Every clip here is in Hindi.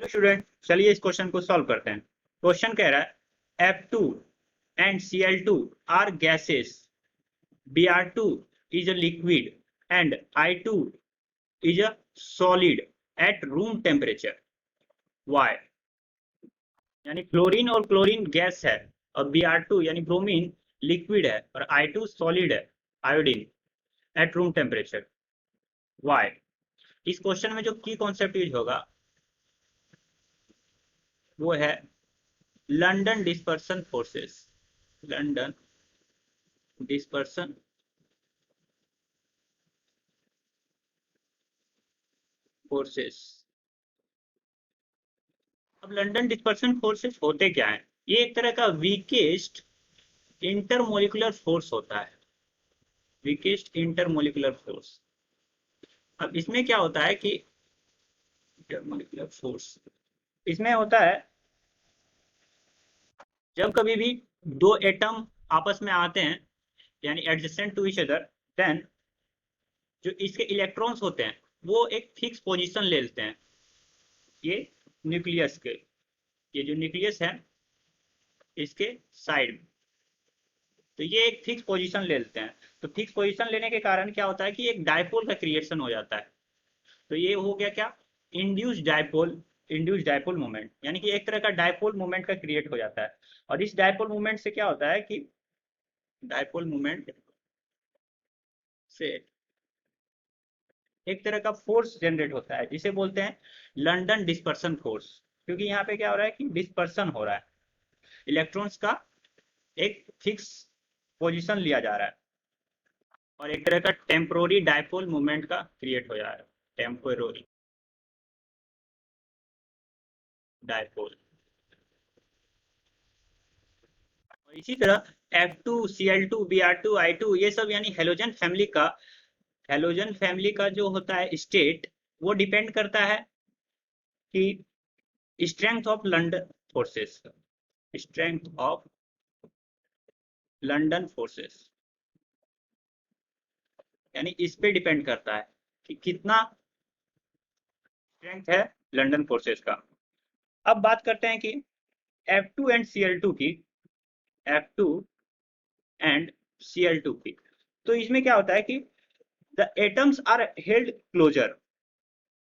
हेलो स्टूडेंट, चलिए इस क्वेश्चन को सॉल्व करते हैं। क्वेश्चन कह रहा है F2 and Cl2 are gases, Br2 is a liquid and I2 is a solid at room temperature. Why? यानी क्लोरीन और क्लोरीन गैस है और Br2 यानी ब्रोमीन लिक्विड है और I2 सॉलिड है, iodine, at room temperature. Why? इस क्वेश्चन में जो की कॉन्सेप्ट यूज होगा वो है London dispersion forces. London dispersion forces. अब लंडन डिस्पर्सन फोर्सेस होते क्या है? ये एक तरह का वीकेस्ट इंटरमोलिकुलर फोर्स होता है। Weakest intermolecular force. अब इसमें क्या होता है कि इंटरमोलिकुलर फोर्स इसमें होता है जब कभी भी दो एटम आपस में आते हैं यानी adjacent to each other, then जो इसके इलेक्ट्रॉन्स होते हैं वो एक फिक्स पोजीशन ले लेते हैं। ये न्यूक्लियस के, ये जो न्यूक्लियस है इसके साइड में, तो ये एक फिक्स पोजीशन ले लेते हैं। तो फिक्स पोजीशन लेने के कारण क्या होता है कि एक डायपोल का क्रिएशन हो जाता है। तो ये हो गया क्या? Induce dipole. Induce dipole moment यानी कि एक तरह का डायपोल मोमेंट का क्रिएट हो जाता है। और इस डायपोल मोमेंट से क्या होता है कि डायपोल मोमेंट से एक तरह का फोर्स जनरेट होता है जिसे बोलते हैं लंदन डिस्पर्सन फोर्स। क्योंकि यहाँ पे क्या हो रहा है कि डिस्पर्सन हो रहा है, इलेक्ट्रॉन्स का एक फिक्स पोजीशन लिया जा रहा है और एक तरह का टेम्पोररी डायपोल मूवमेंट का क्रिएट हो जा रहा है। Temporary dipole. और इसी तरह F2 Cl2 Br2 I2 ये सब यानी हेलोजन फैमिली का जो होता है स्टेट, वो डिपेंड करता है कि strength of London forces. Strength of London forces यानी इस पे डिपेंड करता है कि कितना स्ट्रेंथ है लंदन फोर्सेस का। अब बात करते हैं कि F2 एंड Cl2 की। F2 एंड Cl2 की, तो इसमें क्या होता है कि the atoms are held closer.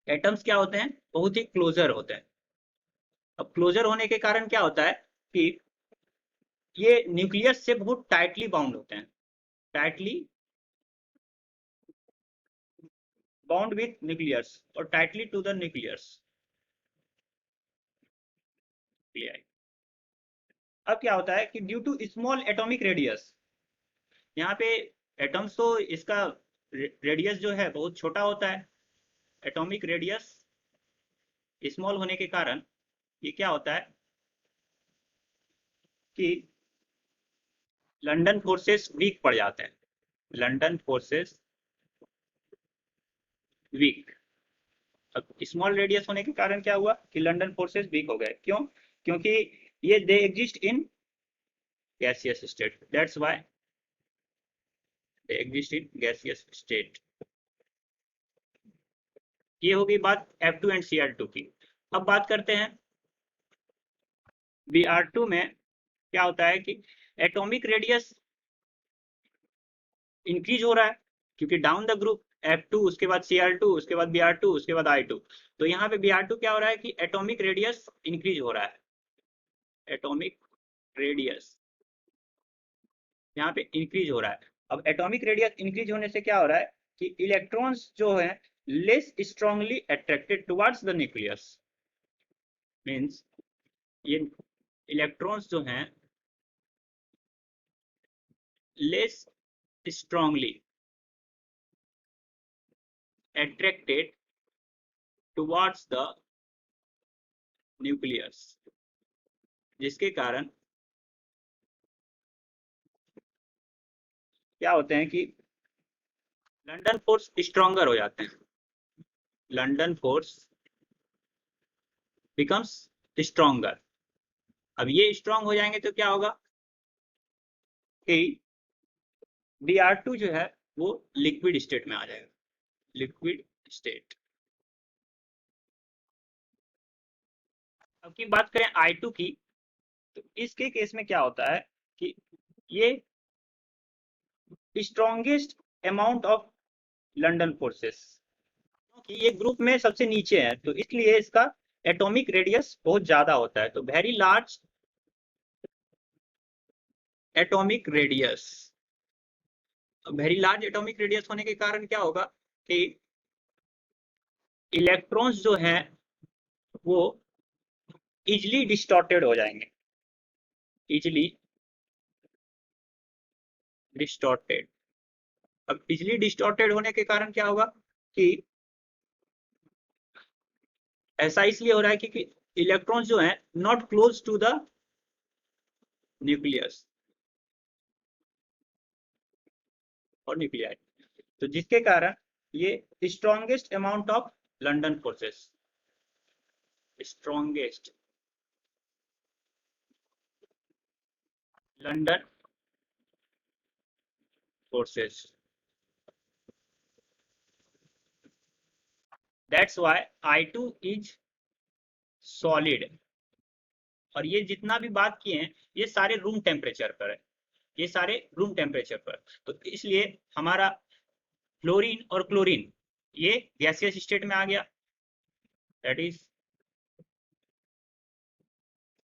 Atoms क्या होते हैं? बहुत ही क्लोजर होते हैं। अब क्लोजर होने के कारण क्या होता है कि ये न्यूक्लियस से बहुत टाइटली बाउंड होते हैं। टाइटली बाउंड विथ न्यूक्लियस और टाइटली टू द न्यूक्लियस। अब क्या होता है कि due to small atomic radius, यहाँ पे एटम्स तो इसका रेडियस जो है बहुत छोटा होता है। एटॉमिक रेडियस स्मॉल होने के कारण ये क्या होता है कि लंदन फोर्सेस वीक पड़ जाते हैं। London forces weak. अब स्मॉल रेडियस होने के कारण क्या हुआ कि लंदन फोर्सेस वीक हो गए। क्यों? क्योंकि ये they exist in gaseous state, that's why they exist in gaseous state. ये हो गई बात F2 एंड Cl2 की। अब बात करते हैं Br2 में क्या होता है कि एटॉमिक रेडियस इंक्रीज हो रहा है क्योंकि डाउन द ग्रुप F2 उसके बाद Cl2 उसके बाद Br2 उसके बाद I2। तो यहाँ पे Br2 क्या हो रहा है कि एटॉमिक रेडियस इंक्रीज हो रहा है। एटॉमिक रेडियस यहाँ पे इंक्रीज हो रहा है। अब एटॉमिक रेडियस इंक्रीज होने से क्या हो रहा है कि इलेक्ट्रॉन्स जो है less strongly attracted towards the nucleus. Means ये इलेक्ट्रॉन्स जो हैं less strongly attracted towards the nucleus, जिसके कारण क्या होते हैं कि लंदन फोर्स स्ट्रॉन्गर हो जाते हैं। London force becomes stronger. अब ये स्ट्रॉन्ग हो जाएंगे तो क्या होगा कि Br2 जो है वो लिक्विड स्टेट में आ जाएगा। Liquid state. अब की बात करें I2 की, तो इसके केस में क्या होता है कि ये strongest amount of London forces, क्योंकि ये ग्रुप में सबसे नीचे है, तो इसलिए इसका एटॉमिक रेडियस बहुत ज्यादा होता है, तो very large atomic radius. Very large atomic radius होने के कारण क्या होगा कि इलेक्ट्रॉन्स जो हैं वो इजिली डिस्टॉर्टेड हो जाएंगे, इजिली डिस्टॉर्टेड। अब इजिली डिस्टॉर्टेड होने के कारण क्या होगा कि ऐसा इसलिए हो रहा है क्योंकि इलेक्ट्रॉन्स जो हैं not close to the nucleus और न्यूक्लियाई, तो जिसके कारण ये strongest amount of London forces, strongest London forces, that's why I2 is solid. और ये जितना भी बात किए हैं ये सारे रूम टेम्परेचर पर है, ये सारे रूम टेम्परेचर पर, तो इसलिए हमारा फ्लोरीन और क्लोरीन ये गैसियस स्टेट में आ गया, that is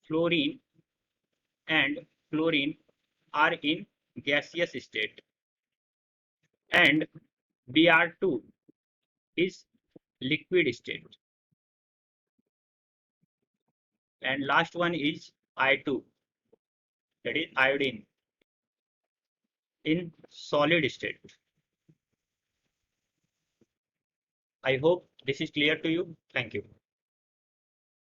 fluorine and chlorine are in gaseous state, and Br2 is liquid state, and last one is I2, that is iodine, in solid state. I hope this is clear to you. Thank you.